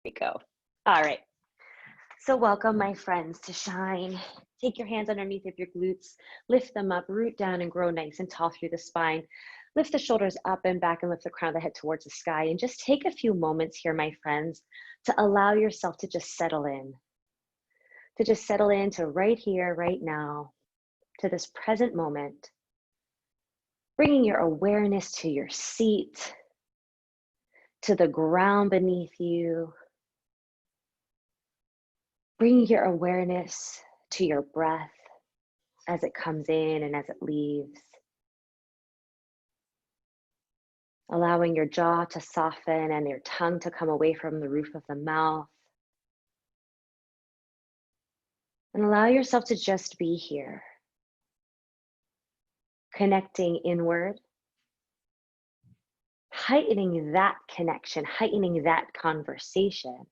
We go. All right. So welcome, my friends, to Shine. Take your hands underneath of your glutes, lift them up, root down, and grow nice and tall through the spine. Lift the shoulders up and back and lift the crown of the head towards the sky. And just take a few moments here, my friends, to allow yourself to just settle in. To just settle into right here, right now, to this present moment. Bringing your awareness to your seat, to the ground beneath you. Bring your awareness to your breath as it comes in and as it leaves. Allowing your jaw to soften and your tongue to come away from the roof of the mouth. And allow yourself to just be here. Connecting inward. Heightening that connection, heightening that conversation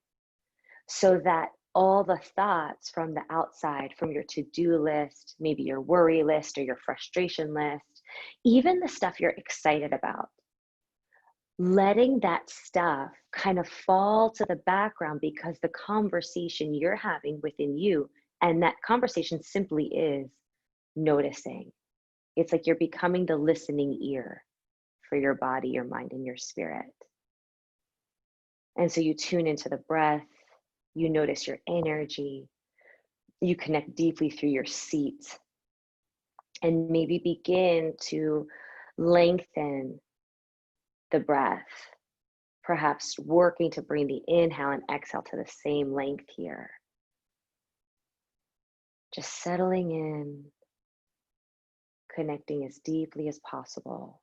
so that all the thoughts from the outside, from your to-do list, maybe your worry list or your frustration list, even the stuff you're excited about, letting that stuff kind of fall to the background because the conversation you're having within you, and that conversation simply is noticing. It's like you're becoming the listening ear for your body, your mind, and your spirit. And so you tune into the breath. You notice your energy, you connect deeply through your seat, and maybe begin to lengthen the breath, perhaps working to bring the inhale and exhale to the same length here. Just settling in, connecting as deeply as possible.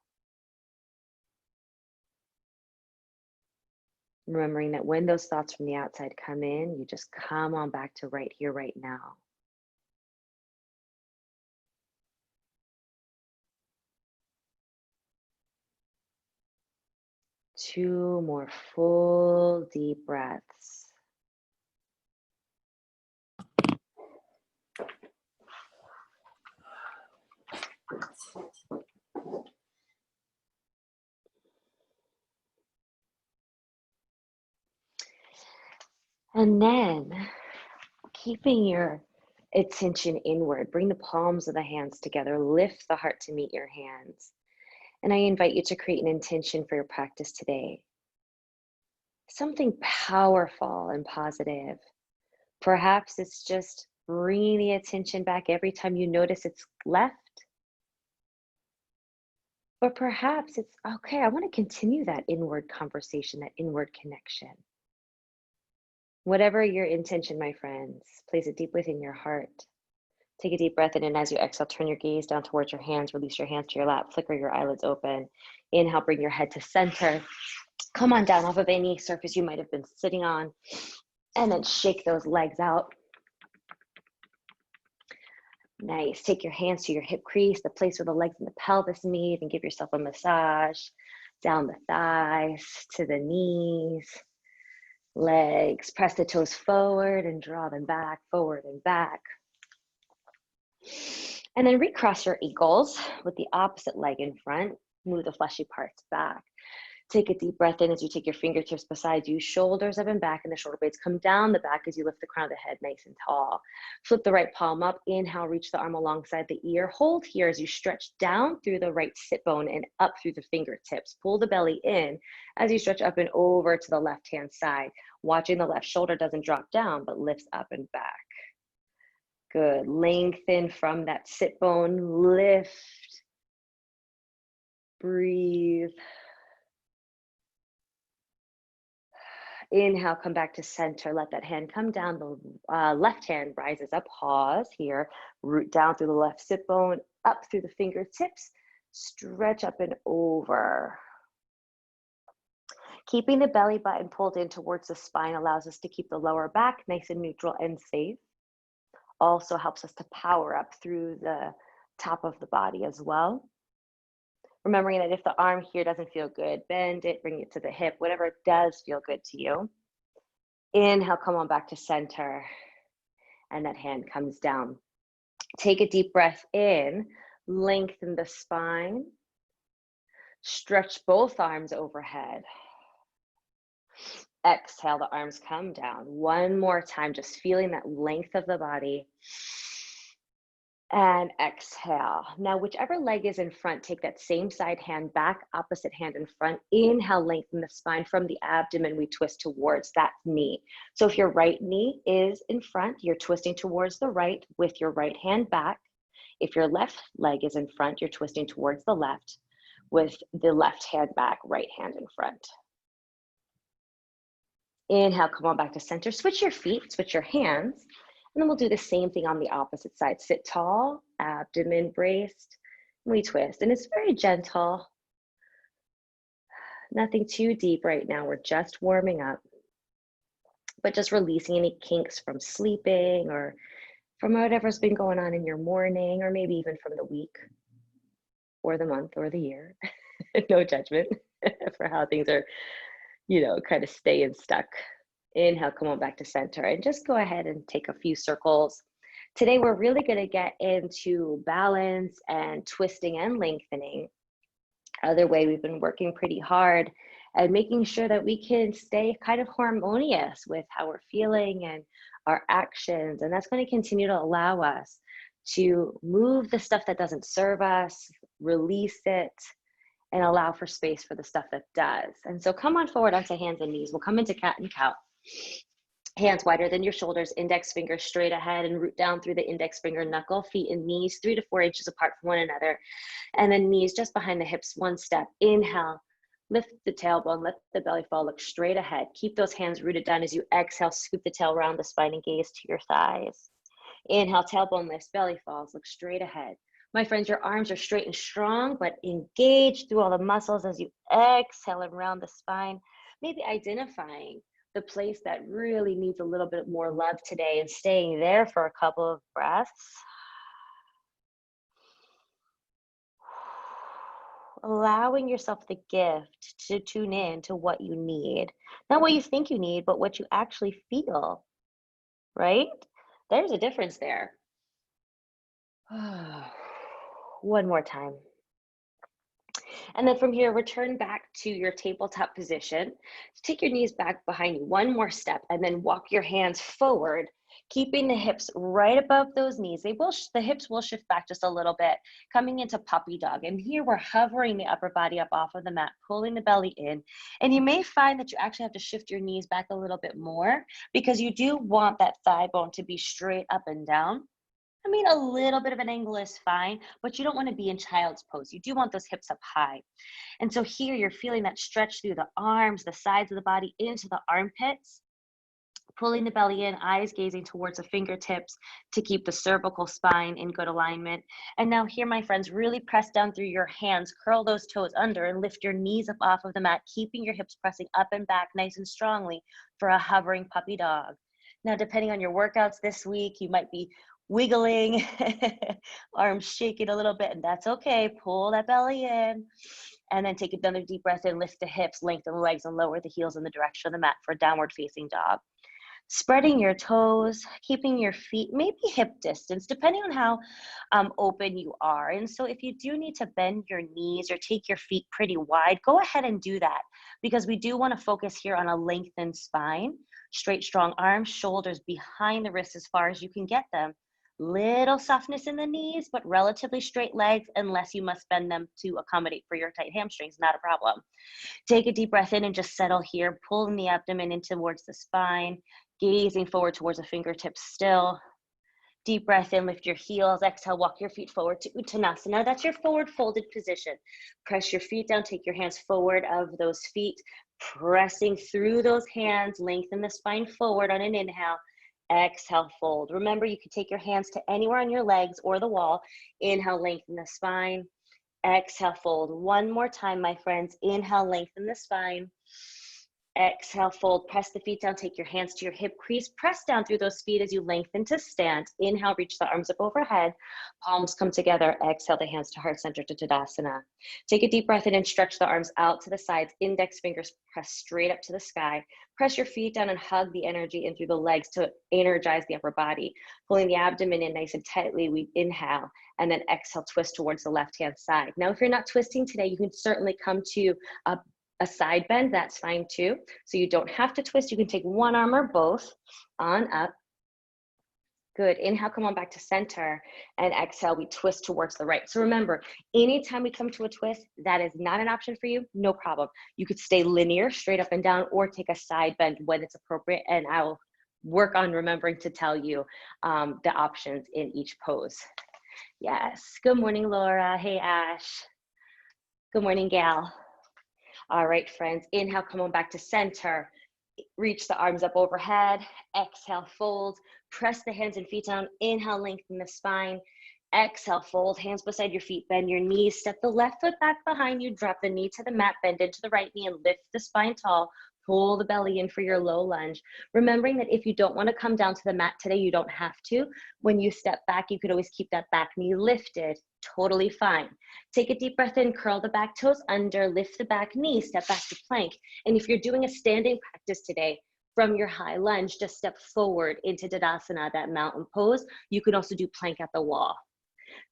Remembering that when those thoughts from the outside come in, you just come on back to right here, right now. Two more full deep breaths. And then keeping your attention inward, bring the palms of the hands together, lift the heart to meet your hands. And I invite you to create an intention for your practice today. Something powerful and positive. Perhaps it's just bringing the attention back every time you notice it's left. Or perhaps it's, okay, I want to continue that inward conversation, that inward connection. Whatever your intention, my friends, place it deep within your heart. Take a deep breath in, and as you exhale, turn your gaze down towards your hands, release your hands to your lap, flicker your eyelids open. Inhale, bring your head to center. Come on down off of any surface you might have been sitting on, and then shake those legs out. Nice. Take your hands to your hip crease, the place where the legs and the pelvis meet, and give yourself a massage down the thighs to the knees. Legs, press the toes forward and draw them back, forward and back. And then recross your ankles with the opposite leg in front. Move the fleshy parts back. Take a deep breath in as you take your fingertips beside you, shoulders up and back, and the shoulder blades come down the back as you lift the crown of the head nice and tall. Flip the right palm up, inhale, reach the arm alongside the ear. Hold here as you stretch down through the right sit bone and up through the fingertips. Pull the belly in as you stretch up and over to the left-hand side, watching the left shoulder doesn't drop down, but lifts up and back. Good, lengthen from that sit bone, lift, breathe. Inhale, come back to center. Let that hand come down. The left hand rises up. Pause here. Root down through the left sit bone, up through the fingertips. Stretch up and over. Keeping the belly button pulled in towards the spine allows us to keep the lower back nice and neutral and safe. Also helps us to power up through the top of the body as well. Remembering that if the arm here doesn't feel good, bend it, bring it to the hip, whatever does feel good to you. Inhale, come on back to center, and that hand comes down. Take a deep breath in, lengthen the spine, stretch both arms overhead. Exhale, the arms come down. One more time, just feeling that length of the body. And exhale. Now, whichever leg is in front, take that same side hand back, opposite hand in front. Inhale, lengthen the spine from the abdomen. We twist towards that knee. So if your right knee is in front, you're twisting towards the right with your right hand back. If your left leg is in front, you're twisting towards the left with the left hand back, right hand in front. Inhale, come on back to center. Switch your feet, switch your hands. And then we'll do the same thing on the opposite side. Sit tall, abdomen braced, and we twist. And it's very gentle. Nothing too deep right now. We're just warming up. But just releasing any kinks from sleeping or from whatever's been going on in your morning, or maybe even from the week or the month or the year. No judgment for how things are, kind of staying stuck. Inhale, come on back to center, and just go ahead and take a few circles. Today, we're really going to get into balance and twisting and lengthening. Other way, we've been working pretty hard at making sure that we can stay kind of harmonious with how we're feeling and our actions. And that's going to continue to allow us to move the stuff that doesn't serve us, release it, and allow for space for the stuff that does. And so come on forward onto hands and knees. We'll come into cat and cow. Hands wider than your shoulders, index finger straight ahead and root down through the index finger knuckle, feet and knees 3 to 4 inches apart from one another. And then knees just behind the hips, one step. Inhale, lift the tailbone, let the belly fall, look straight ahead. Keep those hands rooted down as you exhale, scoop the tail around the spine and gaze to your thighs. Inhale, tailbone lifts, belly falls, look straight ahead. My friends, your arms are straight and strong, but engaged through all the muscles as you exhale around the spine, maybe identifying the place that really needs a little bit more love today and staying there for a couple of breaths. Allowing yourself the gift to tune in to what you need. Not what you think you need, but what you actually feel, right? There's a difference there. One more time. And then from here, return back to your tabletop position. Take your knees back behind you, one more step, and then walk your hands forward, keeping the hips right above those knees. The hips will shift back just a little bit, coming into puppy dog. And here we're hovering the upper body up off of the mat, pulling the belly in. And you may find that you actually have to shift your knees back a little bit more because you do want that thigh bone to be straight up and down. I mean, a little bit of an angle is fine, but you don't want to be in child's pose. You do want those hips up high. And so here you're feeling that stretch through the arms, the sides of the body, into the armpits, pulling the belly in, eyes gazing towards the fingertips to keep the cervical spine in good alignment. And now here, my friends, really press down through your hands, curl those toes under and lift your knees up off of the mat, keeping your hips pressing up and back nice and strongly for a hovering puppy dog. Now, depending on your workouts this week, you might be wiggling, arms shaking a little bit, and that's okay. Pull that belly in, and then take another deep breath in, lift the hips, lengthen the legs, and lower the heels in the direction of the mat for downward facing dog. Spreading your toes, keeping your feet maybe hip distance, depending on how open you are. And so if you do need to bend your knees or take your feet pretty wide, go ahead and do that, because we do want to focus here on a lengthened spine, straight, strong arms, shoulders behind the wrists as far as you can get them. Little softness in the knees, but relatively straight legs, unless you must bend them to accommodate for your tight hamstrings, not a problem. Take a deep breath in and just settle here, pulling the abdomen in towards the spine, gazing forward towards the fingertips still. Deep breath in, lift your heels, exhale, walk your feet forward to Uttanasana. That's your forward folded position. Press your feet down, take your hands forward of those feet, pressing through those hands, lengthen the spine forward on an inhale. Exhale, fold. Remember, you can take your hands to anywhere on your legs or the wall. Inhale, lengthen the spine. Exhale, fold. One more time, my friends. Inhale, lengthen the spine. Exhale, fold. Press the feet down. Take your hands to your hip crease. Press down through those feet as you lengthen to stand. Inhale, reach the arms up overhead. Palms come together. Exhale, the hands to heart center to Tadasana. Take a deep breath in and stretch the arms out to the sides. Index fingers press straight up to the sky. Press your feet down and hug the energy in through the legs to energize the upper body. Pulling the abdomen in nice and tightly, we inhale, and then exhale, twist towards the left-hand side. Now, if you're not twisting today, you can certainly come to a a side bend, that's fine too. So you don't have to twist. You can take one arm or both on up. Good. Inhale, come on back to center, and exhale, we twist towards the right. So remember, anytime we come to a twist, that is not an option for you, no problem. You could stay linear, straight up and down, or take a side bend when it's appropriate, and I'll work on remembering to tell you the options in each pose. Yes. Good morning, Laura. Hey, Ash. Good morning, Gal. All right, friends. Inhale, come on back to center. Reach the arms up overhead. Exhale, fold. Press the hands and feet down. Inhale, lengthen the spine. Exhale, fold. Hands beside your feet. Bend your knees. Step the left foot back behind you. Drop the knee to the mat. Bend into the right knee and lift the spine tall. Pull the belly in for your low lunge. Remembering that if you don't want to come down to the mat today, you don't have to. When you step back, you could always keep that back knee lifted. Totally fine. Take a deep breath in, curl the back toes under, lift the back knee, step back to plank. And if you're doing a standing practice today, from your high lunge, just step forward into Tadasana, that mountain pose. You can also do plank at the wall.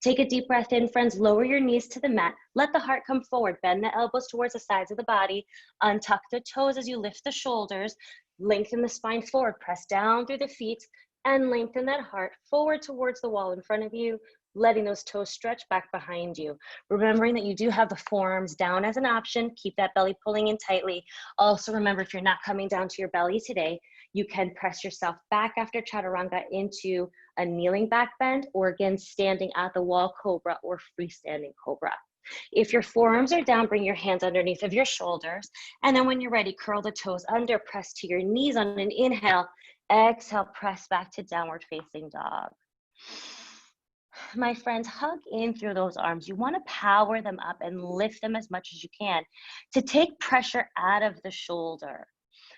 Take a deep breath in, friends. Lower your knees to the mat. Let the heart come forward. Bend the elbows towards the sides of the body. Untuck the toes as you lift the shoulders. Lengthen the spine forward. Press down through the feet and lengthen that heart forward towards the wall in front of you, letting those toes stretch back behind you. Remembering that you do have the forearms down as an option. Keep that belly pulling in tightly. Also remember, if you're not coming down to your belly today, you can press yourself back after chaturanga into a kneeling back bend, or again, standing at the wall cobra or freestanding cobra. If your forearms are down, bring your hands underneath of your shoulders. And then when you're ready, curl the toes under, press to your knees on an inhale. Exhale, press back to downward facing dog. My friends, hug in through those arms. You want to power them up and lift them as much as you can to take pressure out of the shoulder.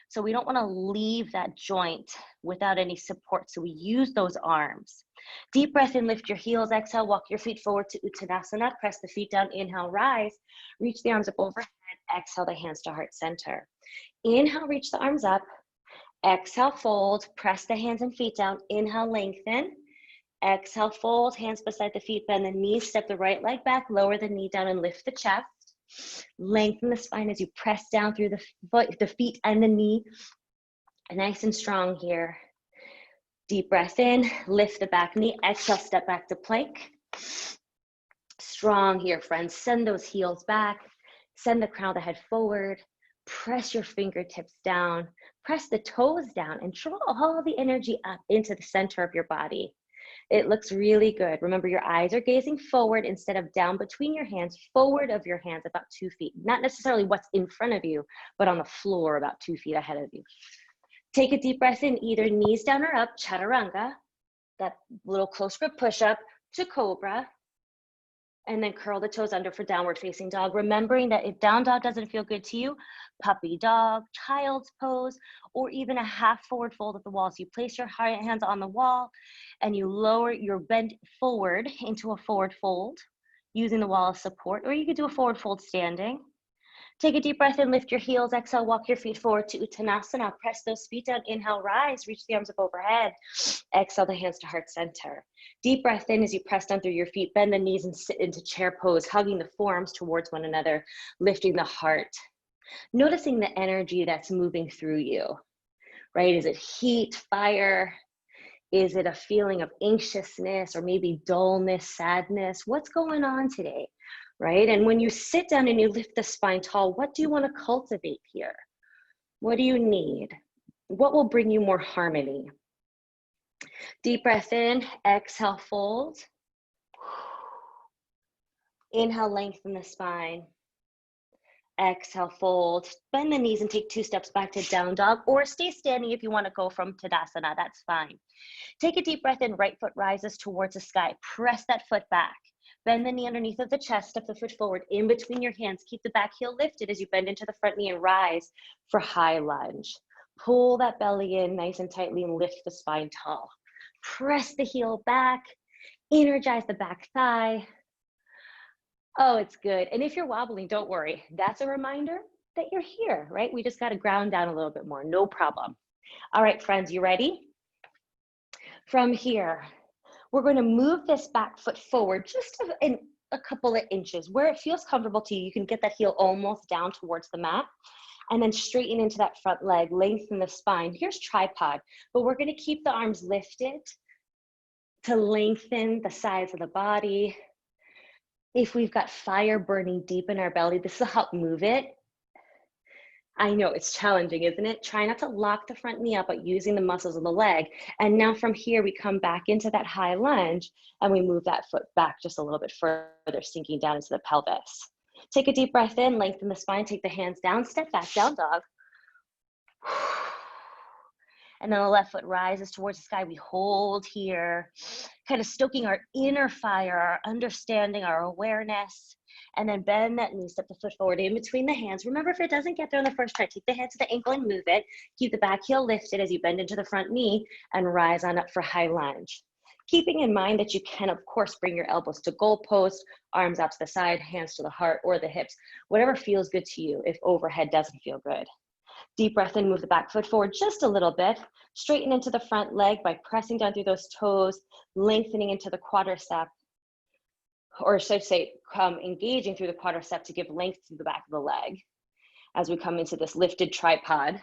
So we don't want to leave that joint without any support. So we use those arms. Deep breath in, lift your heels. Exhale, walk your feet forward to Uttanasana. Press the feet down. Inhale, rise. Reach the arms up overhead. Exhale, the hands to heart center. Inhale, reach the arms up. Exhale, fold. Press the hands and feet down. Inhale, lengthen. Exhale, fold. Hands beside the feet. Bend the knees. Step the right leg back. Lower the knee down and lift the chest. Lengthen the spine as you press down through the feet and the knee. Nice and strong here. Deep breath in, lift the back knee. Exhale, step back to plank. Strong here, friends. Send those heels back. Send the crown of the head forward. Press your fingertips down. Press the toes down and draw all the energy up into the center of your body. It looks really good. Remember, your eyes are gazing forward instead of down between your hands, forward of your hands about 2 feet. Not necessarily what's in front of you, but on the floor about 2 feet ahead of you. Take a deep breath in, either knees down or up, chaturanga, that little close grip push-up to cobra, and then curl the toes under for downward facing dog. Remembering that if down dog doesn't feel good to you, puppy dog, child's pose, or even a half forward fold at the wall. So you place your hands on the wall and you lower your bend forward into a forward fold using the wall as support, or you could do a forward fold standing. Take a deep breath in, lift your heels, exhale, walk your feet forward to Uttanasana. Press those feet down, inhale, rise, reach the arms up overhead. Exhale, the hands to heart center. Deep breath in as you press down through your feet, bend the knees and sit into chair pose, hugging the forearms towards one another, lifting the heart. Noticing the energy that's moving through you, right? Is it heat, fire? Is it a feeling of anxiousness or maybe dullness, sadness? What's going on today? Right? And when you sit down and you lift the spine tall, what do you want to cultivate here? What do you need? What will bring you more harmony? Deep breath in, exhale, fold. Inhale, lengthen the spine. Exhale, fold. Bend the knees and take 2 steps back to down dog, or stay standing if you want to go from Tadasana, that's fine. Take a deep breath in, right foot rises towards the sky. Press that foot back. Bend the knee underneath of the chest, step the foot forward in between your hands. Keep the back heel lifted as you bend into the front knee and rise for high lunge. Pull that belly in nice and tightly and lift the spine tall. Press the heel back, energize the back thigh. Oh, it's good. And if you're wobbling, don't worry. That's a reminder that you're here, right? We just got to ground down a little bit more, no problem. All right, friends, you ready? From here, we're going to move this back foot forward just a couple of inches where it feels comfortable to you. You can get that heel almost down towards the mat, and then straighten into that front leg, lengthen the spine. Here's tripod, but we're gonna keep the arms lifted to lengthen the sides of the body. If we've got fire burning deep in our belly, this will help move it. I know it's challenging, isn't it? Try not to lock the front knee up, but using the muscles of the leg. And now from here, we come back into that high lunge and we move that foot back just a little bit further, sinking down into the pelvis. Take a deep breath in, lengthen the spine, take the hands down, step back, down dog. And then the left foot rises towards the sky. We hold here, kind of stoking our inner fire, our understanding, our awareness. And then bend that knee, step the foot forward in between the hands. Remember, if it doesn't get there on the first try, take the hand to the ankle and move it. Keep the back heel lifted as you bend into the front knee and rise on up for high lunge. Keeping in mind that you can, of course, bring your elbows to goalpost, arms out to the side, hands to the heart or the hips, whatever feels good to you if overhead doesn't feel good. Deep breath in, move the back foot forward just a little bit. Straighten into the front leg by pressing down through those toes, lengthening into the quadricep, or should I say, engaging through the quadricep to give length to the back of the leg as we come into this lifted tripod.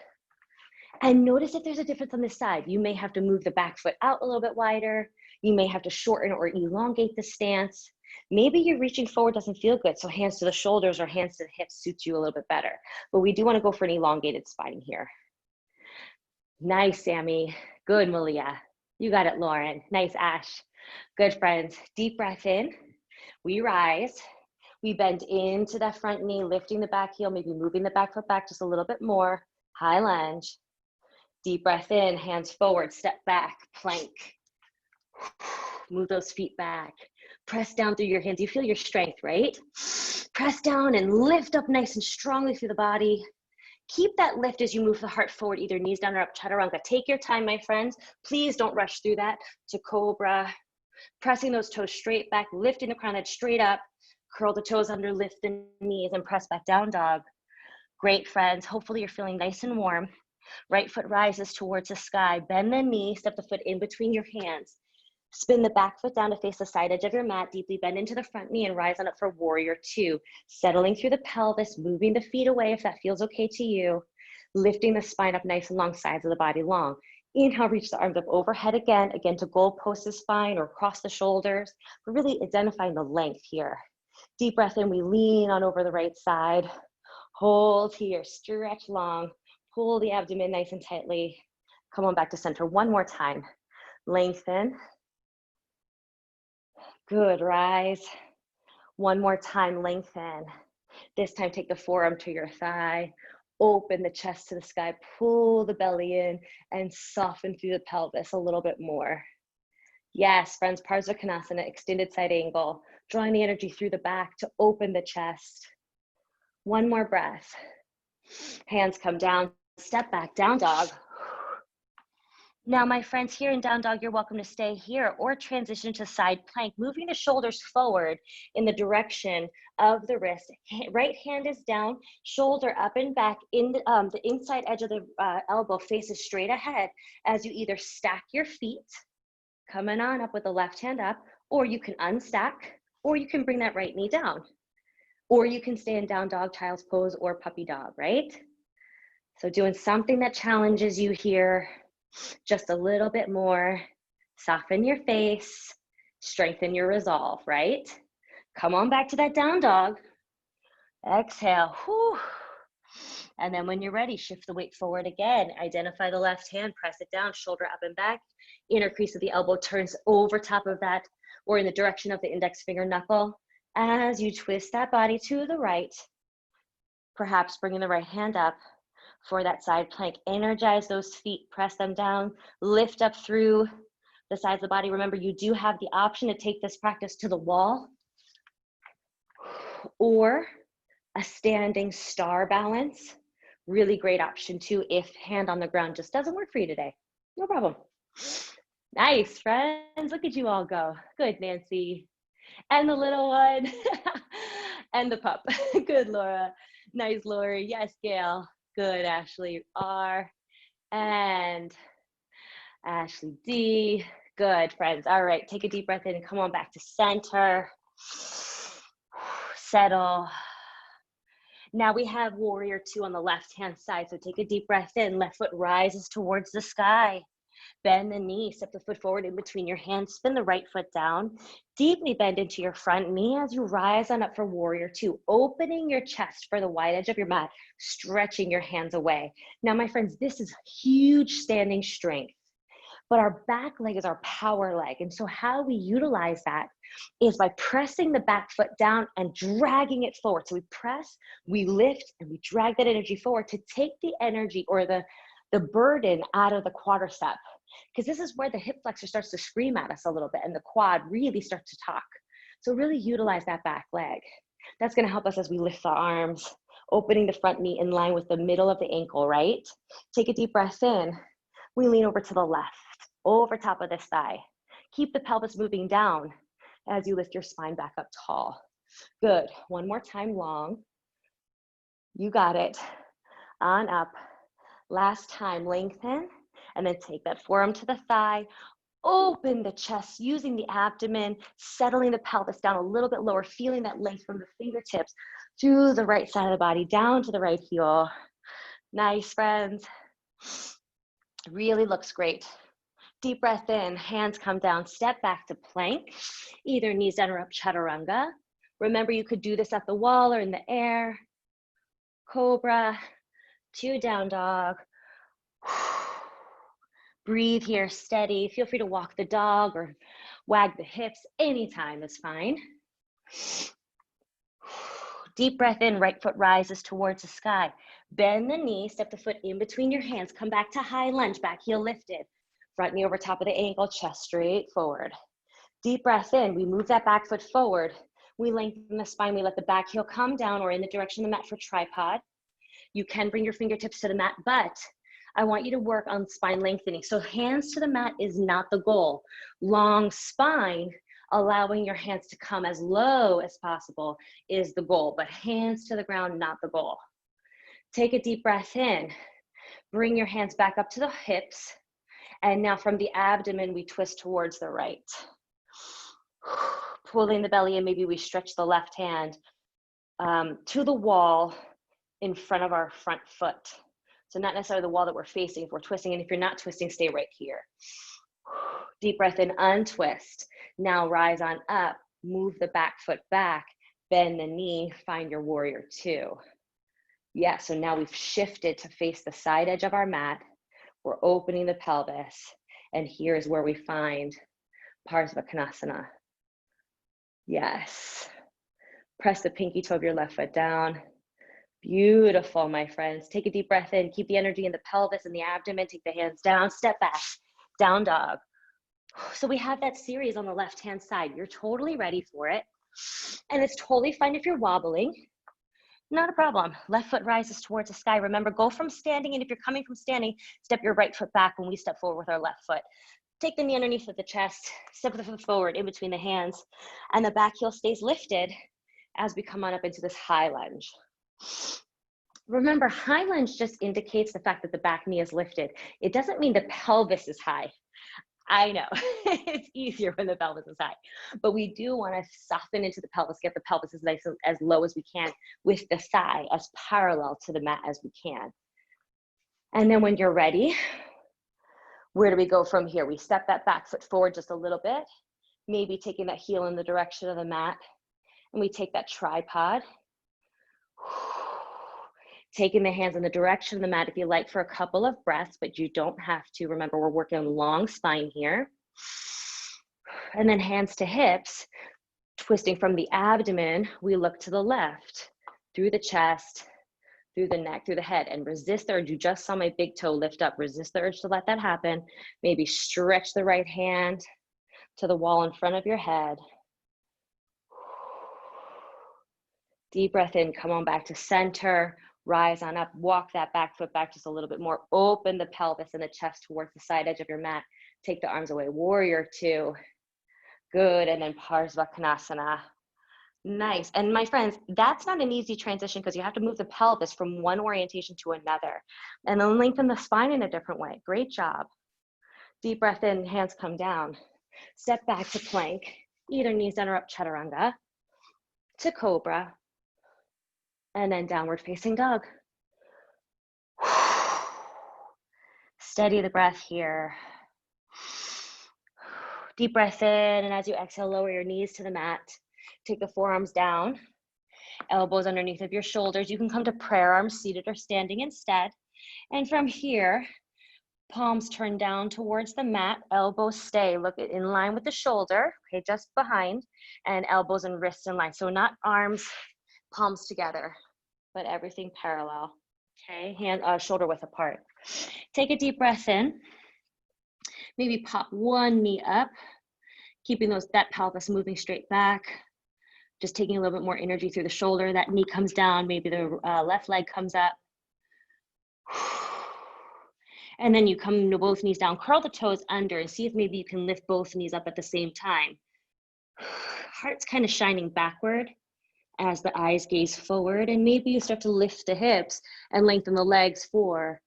And notice if there's a difference on this side. You may have to move the back foot out a little bit wider. You may have to shorten or elongate the stance. Maybe you're reaching forward doesn't feel good, so hands to the shoulders or hands to the hips suits you a little bit better. But we do want to go for an elongated spine here. Nice, Sammy. Good, Malia. You got it, Lauren. Nice, Ash. Good, friends. Deep breath in. We rise. We bend into that front knee, lifting the back heel, maybe moving the back foot back just a little bit more. High lunge. Deep breath in, hands forward, step back, plank. Move those feet back. Press down through your hands. You feel your strength, right? Press down and lift up nice and strongly through the body. Keep that lift as you move the heart forward, either knees down or up, chaturanga. Take your time, my friends. Please don't rush through that to cobra. Pressing those toes straight back, lifting the crown edge straight up. Curl the toes under, lift the knees, and press back down dog. Great, friends. Hopefully you're feeling nice and warm. Right foot rises towards the sky. Bend the knee, step the foot in between your hands. Spin the back foot down to face the side edge of your mat. Deeply bend into the front knee and rise on up for warrior two. Settling through the pelvis, moving the feet away if that feels okay to you. Lifting the spine up nice and long, sides of the body long. Inhale, reach the arms up overhead again to goalpost the spine or across the shoulders. We're really identifying the length here. Deep breath in, we lean on over the right side. Hold here, stretch long. Pull the abdomen nice and tightly. Come on back to center one more time. Lengthen. Good, rise. One more time, lengthen. This time, take the forearm to your thigh. Open the chest to the sky, pull the belly in, and soften through the pelvis a little bit more. Yes, friends, Parsva Konasana, extended side angle, drawing the energy through the back to open the chest. One more breath. Hands come down, step back, down dog. Now, my friends, here in down dog, you're welcome to stay here or transition to side plank, moving the shoulders forward in the direction of the wrist. Right hand is down, shoulder up and back. In the inside edge of the elbow faces straight ahead as you either stack your feet, coming on up with the left hand up, or you can unstack, or you can bring that right knee down, or you can stay in down dog, child's pose, or puppy dog, right? So doing something that challenges you here. Just a little bit more. Soften your face, strengthen your resolve, right? Come on back to that down dog. Exhale. Whew. And then when you're ready, shift the weight forward again. Identify the left hand, press it down, shoulder up and back. Inner crease of the elbow turns over top of that or in the direction of the index finger knuckle. As you twist that body to the right, perhaps bringing the right hand up for that side plank. Energize those feet, press them down, lift up through the sides of the body. Remember, you do have the option to take this practice to the wall or a standing star balance. Really great option too if hand on the ground just doesn't work for you today. No problem. Nice, friends. Look at you all go. Good, Nancy. And the little one. And the pup. Good, Laura. Nice, Lori. Yes, Gail. Good, Ashley R. And Ashley D. Good, friends. All right, take a deep breath in and come on back to center. Settle. Now we have warrior two on the left-hand side. So take a deep breath in. Left foot rises towards the sky. Bend the knee, step the foot forward in between your hands, spin the right foot down, deeply bend into your front knee as you rise on up for warrior two, opening your chest for the wide edge of your mat, stretching your hands away. Now, my friends, this is huge standing strength, but our back leg is our power leg. And so how we utilize that is by pressing the back foot down and dragging it forward. So we press, we lift, and we drag that energy forward to take the energy or the burden out of the quadricep. Because this is where the hip flexor starts to scream at us a little bit and the quad really starts to talk. So really utilize that back leg. That's going to help us as we lift the arms, opening the front knee in line with the middle of the ankle, right? Take a deep breath in. We lean over to the left, over top of this thigh. Keep the pelvis moving down as you lift your spine back up tall. Good. One more time, long. You got it. On up. Last time, lengthen. And then take that forearm to the thigh, open the chest using the abdomen, settling the pelvis down a little bit lower, feeling that length from the fingertips to the right side of the body, down to the right heel. Nice, friends. Really looks great. Deep breath in, hands come down, step back to plank, either knees down or up chaturanga. Remember, you could do this at the wall or in the air. Cobra, two down dog. Breathe here, steady. Feel free to walk the dog or wag the hips anytime is fine. Deep breath in, right foot rises towards the sky. Bend the knee, step the foot in between your hands. Come back to high lunge, back heel lifted. Front knee over top of the ankle, chest straight forward. Deep breath in, we move that back foot forward. We lengthen the spine, we let the back heel come down or in the direction of the mat for tripod. You can bring your fingertips to the mat, but I want you to work on spine lengthening. So hands to the mat is not the goal. Long spine, allowing your hands to come as low as possible is the goal, but hands to the ground, not the goal. Take a deep breath in. Bring your hands back up to the hips. And now from the abdomen, we twist towards the right. Pulling the belly in, maybe we stretch the left hand to the wall in front of our front foot. So not necessarily the wall that we're facing if we're twisting, and if you're not twisting, stay right here. Deep breath in, untwist. Now rise on up, move the back foot back, bend the knee, find your warrior two. Yeah, so now we've shifted to face the side edge of our mat. We're opening the pelvis, and here's where we find Parsvakonasana. Yes. Press the pinky toe of your left foot down. Beautiful, my friends. Take a deep breath in. Keep the energy in the pelvis and the abdomen. Take the hands down. Step back. Down dog. So we have that series on the left-hand side. You're totally ready for it. And it's totally fine if you're wobbling. Not a problem. Left foot rises towards the sky. Remember, go from standing. And if you're coming from standing, step your right foot back when we step forward with our left foot. Take the knee underneath of the chest. Step the foot forward in between the hands. And the back heel stays lifted as we come on up into this high lunge. Remember, high lunge just indicates the fact that the back knee is lifted. It doesn't mean the pelvis is high. I know, it's easier when the pelvis is high, but we do want to soften into the pelvis, get the pelvis as nice and as low as we can with the thigh as parallel to the mat as we can. And then when you're ready, where do we go from here? We step that back foot forward just a little bit, maybe taking that heel in the direction of the mat, and we take that tripod. Taking the hands in the direction of the mat if you like for a couple of breaths, but you don't have to. Remember, we're working on long spine here. And then hands to hips, twisting from the abdomen, we look to the left, through the chest, through the neck, through the head, and resist the urge. You just saw my big toe lift up. Resist the urge to let that happen. Maybe stretch the right hand to the wall in front of your head. Deep breath in, come on back to center. Rise on up, walk that back foot back just a little bit more. Open the pelvis and the chest towards the side edge of your mat. Take the arms away, warrior two. Good, and then Parsvakonasana. Nice, and my friends, that's not an easy transition because you have to move the pelvis from one orientation to another. And then lengthen the spine in a different way. Great job. Deep breath in, hands come down. Step back to plank, either knees down or up chaturanga. To cobra. And then downward facing dog. Steady the breath here. Deep breath in, and as you exhale, lower your knees to the mat. Take the forearms down, elbows underneath of your shoulders. You can come to prayer arms, seated or standing instead. And from here, palms turn down towards the mat, elbows stay, look in line with the shoulder, okay, just behind, and elbows and wrists in line. So not arms, palms together, but everything parallel, okay, shoulder width apart. Take a deep breath in. Maybe pop one knee up, keeping that pelvis moving straight back. Just taking a little bit more energy through the shoulder. That knee comes down, maybe the left leg comes up. And then you come to both knees down, curl the toes under and see if maybe you can lift both knees up at the same time. Heart's kind of shining backward as the eyes gaze forward, and maybe you start to lift the hips and lengthen the legs for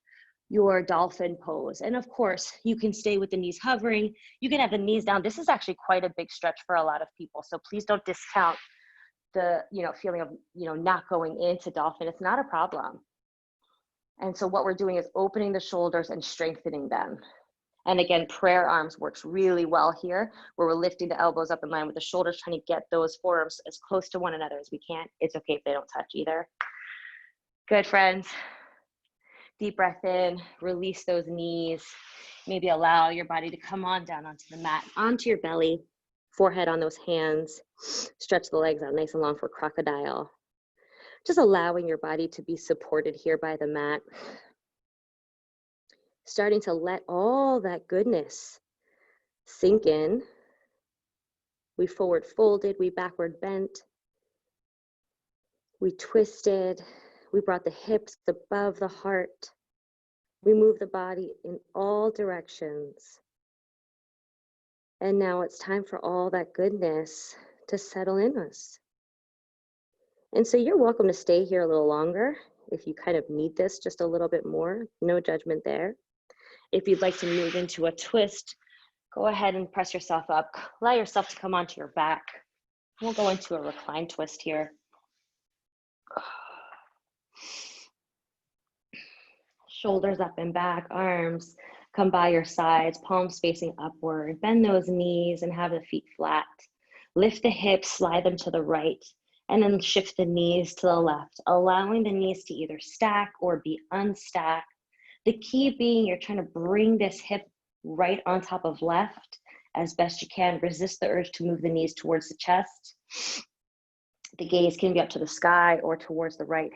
your dolphin pose. And of course, you can stay with the knees hovering. You can have the knees down. This is actually quite a big stretch for a lot of people. So please don't discount the feeling of not going into dolphin. It's not a problem. And so what we're doing is opening the shoulders and strengthening them. And again, prayer arms works really well here, where we're lifting the elbows up in line with the shoulders, trying to get those forearms as close to one another as we can. It's okay if they don't touch either. Good, friends. Deep breath in, release those knees. Maybe allow your body to come on down onto the mat, onto your belly, forehead on those hands. Stretch the legs out nice and long for crocodile. Just allowing your body to be supported here by the mat. Starting to let all that goodness sink in. We forward folded, we backward bent. We twisted. We brought the hips above the heart. We moved the body in all directions. And now it's time for all that goodness to settle in us. And so you're welcome to stay here a little longer if you kind of need this just a little bit more. No judgment there. If you'd like to move into a twist, go ahead and press yourself up. Allow yourself to come onto your back. We'll go into a reclined twist here. Shoulders up and back, arms come by your sides, palms facing upward. Bend those knees and have the feet flat. Lift the hips, slide them to the right, and then shift the knees to the left, allowing the knees to either stack or be unstacked. The key being you're trying to bring this hip right on top of left as best you can. Resist the urge to move the knees towards the chest. The gaze can be up to the sky or towards the right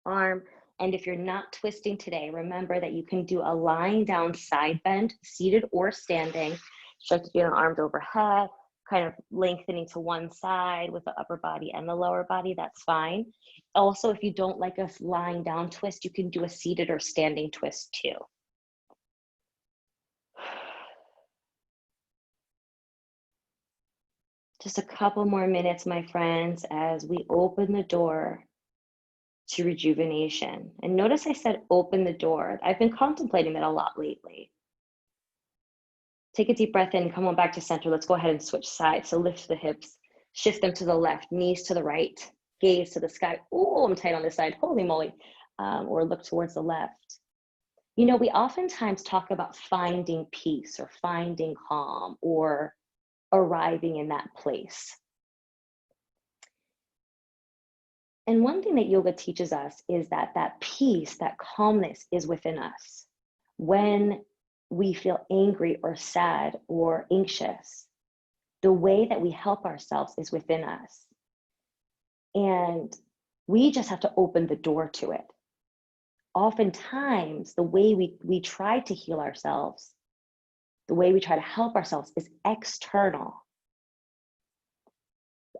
arm. And if you're not twisting today, remember that you can do a lying down side bend, seated or standing. Start to do the arms overhead, kind of lengthening to one side with the upper body and the lower body, that's fine. Also, if you don't like a lying down twist, you can do a seated or standing twist too. Just a couple more minutes, my friends, as we open the door to rejuvenation. And notice I said open the door. I've been contemplating that a lot lately. Take a deep breath in, come on back to center. Let's go ahead and switch sides. So lift the hips, shift them to the left, knees to the right, gaze to the sky. Oh, I'm tight on this side, holy moly. Or look towards the left. We oftentimes talk about finding peace or finding calm or arriving in that place. And one thing that yoga teaches us is that that peace, that calmness is within us. When we feel angry or sad or anxious, the way that we help ourselves is within us. And we just have to open the door to it. Oftentimes, the way we try to heal ourselves, the way we try to help ourselves is external.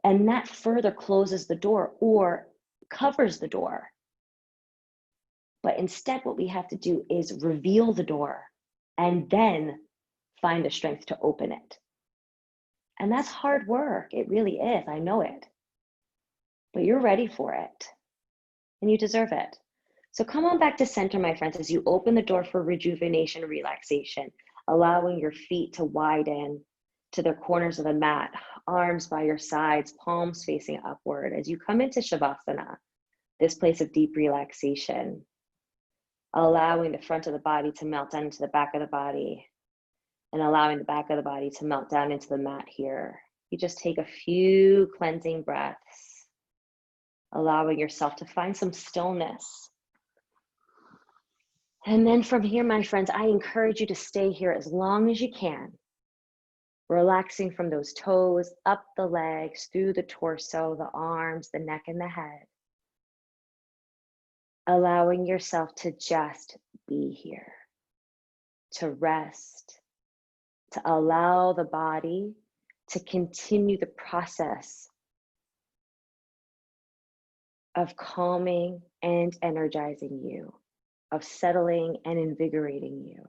And that further closes the door or covers the door. But instead, what we have to do is reveal the door and then find the strength to open it. And that's hard work. It really is. I know it. But you're ready for it. And you deserve it. So come on back to center, my friends, as you open the door for rejuvenation, relaxation, allowing your feet to widen to the corners of the mat, arms by your sides, palms facing upward. As you come into Shavasana, this place of deep relaxation, allowing the front of the body to melt down into the back of the body and allowing the back of the body to melt down into the mat here. You just take a few cleansing breaths, allowing yourself to find some stillness. And then from here, my friends, I encourage you to stay here as long as you can, relaxing from those toes, up the legs, through the torso, the arms, the neck, and the head. Allowing yourself to just be here, to rest, to allow the body to continue the process of calming and energizing you, of settling and invigorating you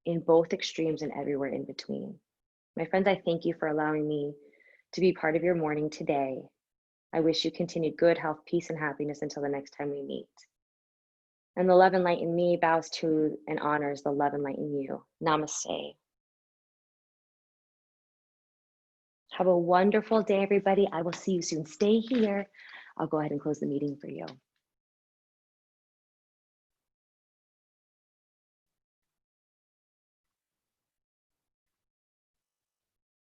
in both extremes and everywhere in between. My friends, I thank you for allowing me to be part of your morning today. I wish you continued good health, peace, and happiness until the next time we meet. And the love and light in me bows to and honors the love and light in you. Namaste. Have a wonderful day, everybody. I will see you soon. Stay here. I'll go ahead and close the meeting for you.